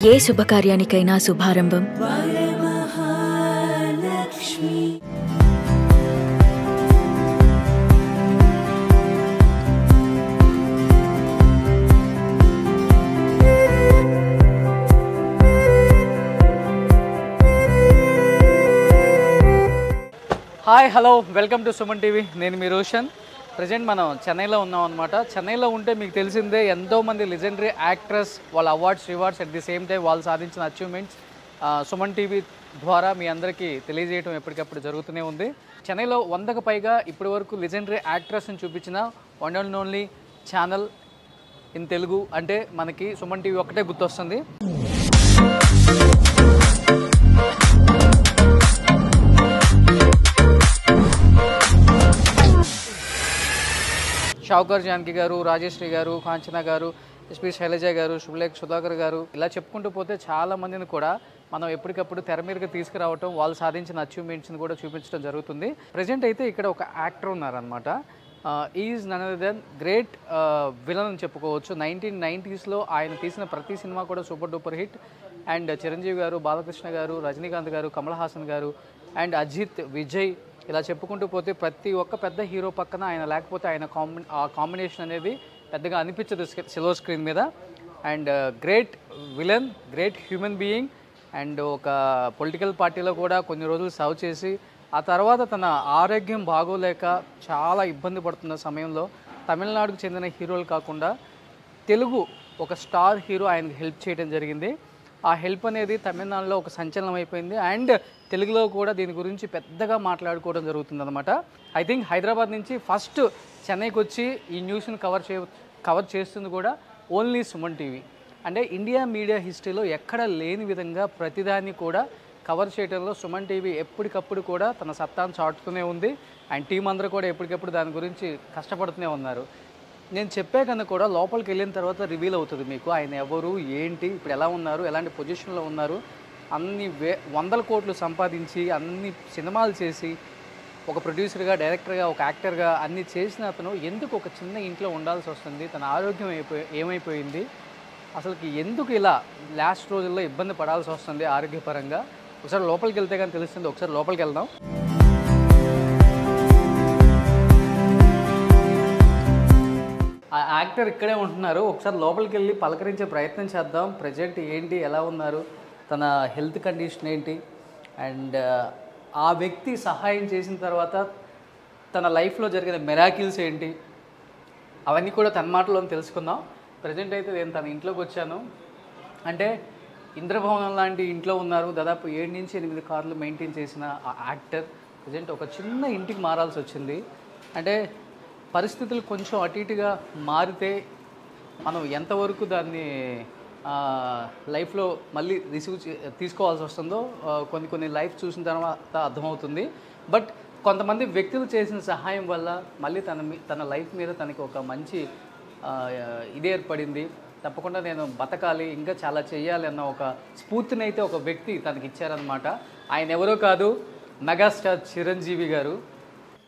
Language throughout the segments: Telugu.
ఏ శుభకార్యానికైనా శుభారంభం hi hello welcome to Suman TV. నేను మీ రోషన్. ప్రజెంట్ మనం చెన్నైలో ఉన్నాం అనమాట. చెన్నైలో ఉంటే మీకు తెలిసిందే ఎంతోమంది లెజెండరీ యాక్ట్రెస్ వాళ్ళ awards rewards at the same time వాళ్ళు సాధించిన అచీవ్మెంట్స్ సుమన్ టీవీ ద్వారా మీ అందరికీ తెలియజేయడం ఎప్పటికప్పుడు జరుగుతూనే ఉంది. చెన్నైలో 100కు పైగా ఇప్పటి వరకు లెజెండరీ యాక్ట్రెస్ని చూపించిన one and only channel in Telugu అంటే మనకి సుమన్ టీవీ ఒక్కటే గుర్తొస్తుంది. షావుకార్ జానకి గారు, రాజేశ్రీ గారు, కాంచన గారు, ఎస్పీ శైలజ గారు, శుభలేఖ సుధాకర్ గారు, ఇలా చెప్పుకుంటూ పోతే చాలా మందిని కూడా మనం ఎప్పటికప్పుడు తెర మీదకి తీసుకురావటం, వాళ్ళు సాధించిన అచీవ్మెంట్స్ని కూడా చూపించడం జరుగుతుంది. ప్రజెంట్ అయితే ఇక్కడ ఒక యాక్టర్ ఉన్నారనమాట. Is none other than great villain అని చెప్పుకోవచ్చు. 1990sలో ఆయన తీసిన ప్రతి సినిమా కూడా super duper hit. And Chiranjeevi garu, Balakrishna గారు, రజనీకాంత్ గారు, కమల్ హాసన్ గారు అండ్ అజిత్, విజయ్ ఇలా చెప్పుకుంటూ పోతే ప్రతి ఒక్క పెద్ద హీరో పక్కన ఆయన లేకపోతే ఆయన కాంబినేషన్ అనేది పెద్దగా అనిపించదు సిల్వర్ స్క్రీన్ మీద. And great villain, great human being and ఒక పొలిటికల్ పార్టీలో కూడా కొన్ని రోజులు సర్వ్ చేసి ఆ తర్వాత తన ఆరోగ్యం బాగోలేక చాలా ఇబ్బంది పడుతున్న సమయంలో తమిళనాడుకు చెందిన హీరోలు కాకుండా తెలుగు ఒక స్టార్ హీరో ఆయనకి హెల్ప్ చేయడం జరిగింది. ఆ హెల్ప్ అనేది తమిళనాడులో ఒక సంచలనం అయిపోయింది అండ్ తెలుగులో కూడా దీని గురించి పెద్దగా మాట్లాడుకోవడం జరుగుతుంది అనమాట. ఐ థింక్ హైదరాబాద్ నుంచి ఫస్ట్ చెన్నైకి వచ్చి ఈ న్యూస్ని కవర్ చేస్తుంది కూడా ఓన్లీ సుమన్ టీవీ. అంటే ఇండియా మీడియా హిస్టరీలో ఎక్కడ లేని విధంగా ప్రతిదాన్ని కూడా కవర్ చేయడంలో సుమన్ టీవీ ఎప్పటికప్పుడు కూడా తన సత్తాను చాటుతూనే ఉంది. అండ్ టీం అందరూ కూడా ఎప్పటికప్పుడు దాని గురించి కష్టపడుతూనే ఉన్నారు. నేను చెప్పే కన్నా కూడా లోపలికి వెళ్ళిన తర్వాత రివీల్ అవుతుంది మీకు ఆయన ఎవరు, ఏంటి, ఇప్పుడు ఎలా ఉన్నారు, ఎలాంటి పొజిషన్లో ఉన్నారు. అన్ని వందల కోట్లు సంపాదించి అన్ని సినిమాలు చేసి ఒక ప్రొడ్యూసర్గా, డైరెక్టర్గా, ఒక యాక్టర్గా అన్ని చేసిన అతను ఎందుకు ఒక చిన్న ఇంట్లో ఉండాల్సి వస్తుంది, తన ఆరోగ్యం ఏమైపోయింది, అసలుకి ఎందుకు ఇలా లాస్ట్ రోజుల్లో ఇబ్బంది పడాల్సి వస్తుంది ఆరోగ్యపరంగా, ఒకసారి లోపలికి వెళ్తే కానీ తెలుస్తుంది. ఒకసారి లోపలికి వెళ్దాం. ఆ యాక్టర్ ఇక్కడే ఉంటున్నారు. ఒకసారి లోపలికి వెళ్ళి పలకరించే ప్రయత్నం చేద్దాం. ప్రజెంట్ ఏంటి, ఎలా ఉన్నారు, తన హెల్త్ కండిషన్ ఏంటి అండ్ ఆ వ్యక్తి సహాయం చేసిన తర్వాత తన లైఫ్లో జరిగిన మిరాకిల్స్ ఏంటి అవన్నీ కూడా తన మాటలో తెలుసుకుందాం. ప్రజెంట్ అయితే నేను తన ఇంట్లోకి వచ్చాను. అంటే ఇంద్రభవనం లాంటి ఇంట్లో ఉన్నారు. దాదాపు 7 నుంచి 8 కార్లు మెయింటైన్ చేసిన ఆ యాక్టర్ ప్రజెంట్ ఒక చిన్న ఇంటికి మారాల్సి వచ్చింది. అంటే పరిస్థితులు కొంచెం అటు ఇటుగా మారితే మనం ఎంతవరకు దాన్ని లైఫ్లో మళ్ళీ తీసుకోవాల్సి వస్తుందో కొన్ని లైఫ్ చూసిన తర్వాత అర్థమవుతుంది. బట్ కొంతమంది వ్యక్తులు చేసిన సహాయం వల్ల మళ్ళీ తన లైఫ్ మీద తనకి ఒక మంచి ఇది ఏర్పడింది. తప్పకుండా నేను బతకాలి, ఇంకా చాలా చేయాలి అన్న ఒక స్ఫూర్తిని అయితే ఒక వ్యక్తి తనకి ఇచ్చారనమాట. ఆయన ఎవరో కాదు, మెగాస్టార్ చిరంజీవి గారు.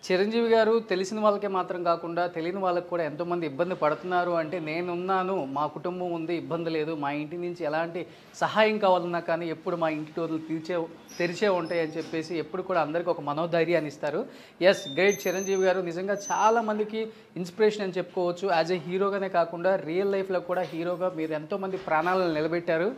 చిరంజీవి గారు తెలిసిన వాళ్ళకే మాత్రం కాకుండా తెలియని వాళ్ళకి కూడా ఎంతోమంది ఇబ్బంది పడుతున్నారు. అంటే నేనున్నాను, మా కుటుంబం ఉంది, ఇబ్బంది లేదు, మా ఇంటి నుంచి ఎలాంటి సహాయం కావాలన్నా కానీ ఎప్పుడు మా ఇంటి డోర్లు తెరిచే ఉంటాయి అని చెప్పేసి ఎప్పుడు కూడా అందరికీ ఒక మనోధైర్యాన్ని ఇస్తారు. ఎస్, గ్రేట్ చిరంజీవి గారు నిజంగా చాలామందికి ఇన్స్పిరేషన్ అని చెప్పుకోవచ్చు. యాజ్ ఏ హీరోగానే కాకుండా రియల్ లైఫ్లో కూడా హీరోగా మీరు ఎంతోమంది ప్రాణాలను నిలబెట్టారు.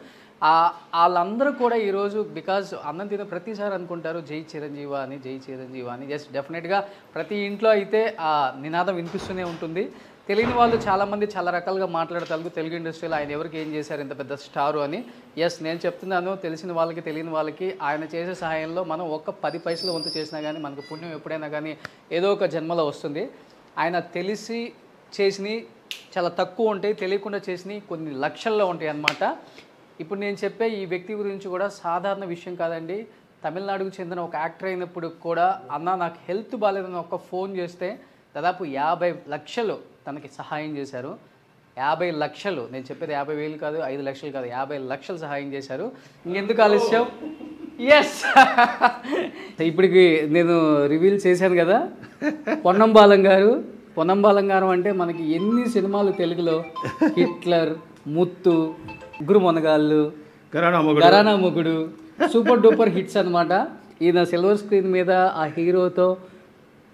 వాళ్ళందరూ కూడా ఈరోజు బికాజ్ అన్నం తిన ప్రతిసారి అనుకుంటారు జై చిరంజీవ అని, జై చిరంజీవ అని. ఎస్, డెఫినెట్గా ప్రతి ఇంట్లో అయితే ఆ నినాదం వినిపిస్తూనే ఉంటుంది. తెలియని వాళ్ళు చాలామంది చాలా రకాలుగా మాట్లాడతారు తెలుగు ఇండస్ట్రీలో ఆయన ఎవరికి ఏం చేశారు ఇంత పెద్ద స్టారు అని. ఎస్, నేను చెప్తున్నాను, తెలిసిన వాళ్ళకి తెలియని వాళ్ళకి ఆయన చేసే సహాయంలో మనం ఒక్క 10 పైసలు వంతు చేసినా కానీ మనకు పుణ్యం ఎప్పుడైనా కానీ ఏదో ఒక జన్మలో వస్తుంది. ఆయన తెలిసి చేసినవి చాలా తక్కువ ఉంటాయి, తెలియకుండా చేసినవి కొన్ని లక్షల్లో ఉంటాయి అన్నమాట. ఇప్పుడు నేను చెప్పే ఈ వ్యక్తి గురించి కూడా సాధారణ విషయం కాదండి. తమిళనాడుకు చెందిన ఒక యాక్టర్ అయినప్పుడు కూడా అన్న నాకు హెల్త్ బాగాలేదని ఒక ఫోన్ చేస్తే దాదాపు 50 లక్షలు తనకి సహాయం చేశారు. 50 లక్షలు, నేను చెప్పేది 50,000 కాదు, 5 లక్షలు కాదు, 50 లక్షలు సహాయం చేశారు. ఇంకెందుకు ఆలస్యం, ఎస్ ఇప్పటికి నేను రివీల్ చేశాను కదా, పొన్నం బాలం గారు. పొన్నం బాలం గారు అంటే మనకి ఎన్ని సినిమాలు తెలుగులో, హిట్లర్, ముత్తు, ముగ్గురు మొనగాళ్ళు, ఘరానా మొగుడు సూపర్ డూపర్ హిట్స్ అనమాట. ఈయన సిల్వర్ స్క్రీన్ మీద ఆ హీరోతో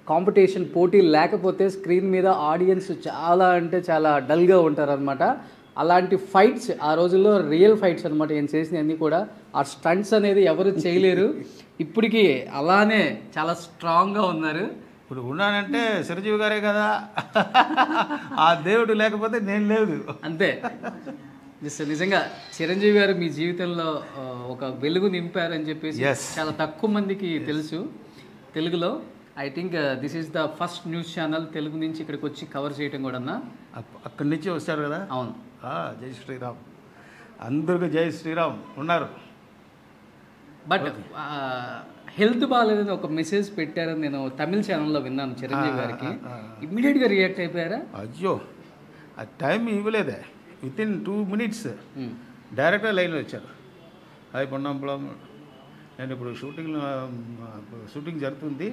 కాంపిటీషన్ పోటీ లేకపోతే స్క్రీన్ మీద ఆడియన్స్ చాలా అంటే చాలా డల్గా ఉంటారనమాట. అలాంటి ఫైట్స్ ఆ రోజుల్లో రియల్ ఫైట్స్ అనమాట ఈయన చేసినవన్నీ కూడా. ఆ స్టంట్స్ అనేది ఎవరు చేయలేరు. ఇప్పటికీ అలానే చాలా స్ట్రాంగ్గా ఉన్నారు. ఇప్పుడు ఉన్నానంటే చిరంజీవి గారే కదా, ఆ దేవుడు లేకపోతే నేను లేదు. అంతే. నిజంగా చిరంజీవి గారు మీ జీవితంలో ఒక వెలుగు నింపారని చెప్పేసి చాలా తక్కువ మందికి తెలుసు తెలుగులో. I think this is the first news channel Telugu నుంచి ఇక్కడికి వచ్చి కవర్ చేయడం కూడా. అక్కడి నుంచి వచ్చారు కదా. అవును. జై శ్రీరామ్, అందరికీ జై శ్రీరామ్ ఉన్నారు. బట్ హెల్త్ బాగాలేదని ఒక మెసేజ్ పెట్టారని నేను తమిళ ఛానల్లో విన్నాను చిరంజీవి గారికి. ఇమ్మీడియట్గా రియాక్ట్ అయిపోయారా? అయ్యో, ఆ టైం ఇవ్వలేదే. వితిన్ 2 minutes డైరెక్ట్గా లైన్లో వచ్చారు. అది పొన్నంపులం, నేను ఇప్పుడు షూటింగ్ జరుగుతుంది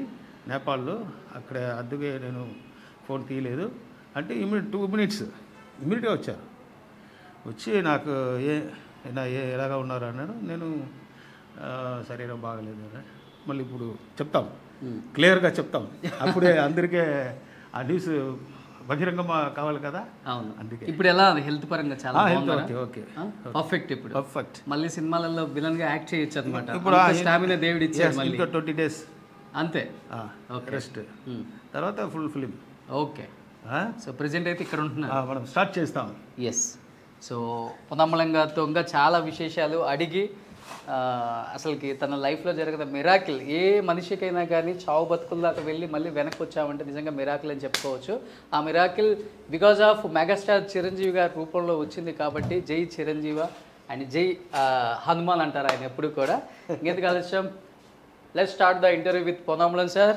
నేపాల్లో, అక్కడ అందుకే నేను ఫోన్ తీయలేదు అంటే 2 minutes ఇమ్మీడియట్గా వచ్చారు. వచ్చి నాకు ఎలాగా ఉన్నారు అన్నాడు. నేను శరీరం బాగలేదు అని మళ్ళీ ఇప్పుడు చెప్తాం, క్లియర్గా చెప్తాం. అప్పుడే అందరికీ ఆ న్యూస్ బహిరంగం కావాలి కదా. అవును. అందుకే ఇప్పుడు ఎలా హెల్త్ పరంగా చాలా ఓకే పర్ఫెక్ట్. ఇప్పుడు పర్ఫెక్ట్. మళ్ళీ సినిమాలలో విలన్ గా యాక్ట్ చేయొచ్చు అనమాట. ఇప్పుడు స్టామినా దేవుడు ఇచ్చాడు. మళ్ళీ 20 days అంతే రెస్ట్, తర్వాత full film. Okay. So present అయితే ఇక్కడ ఉంటున్నారు. మనం స్టార్ట్ చేస్తాం. ఎస్. సో పొన్నమ్మలంగాతో ఇంకా చాలా విశేషాలు అడిగి అసలుకి తన లైఫ్లో జరిగిన మిరాకిల్, ఏ మనిషికైనా కానీ చావు బతుకుల దాకా వెళ్ళి మళ్ళీ వెనక్కి వచ్చామంటే నిజంగా మిరాకిల్ అని చెప్పుకోవచ్చు. ఆ miracle because of megastar Chiranjeevi గారి రూపంలో వచ్చింది కాబట్టి జై చిరంజీవ అండ్ జై హనుమాన్ అంటారు ఆయన ఎప్పుడు కూడా. ఇంకెందుకు ఆలస్యం, let's start the interview with Ponnambalam sir.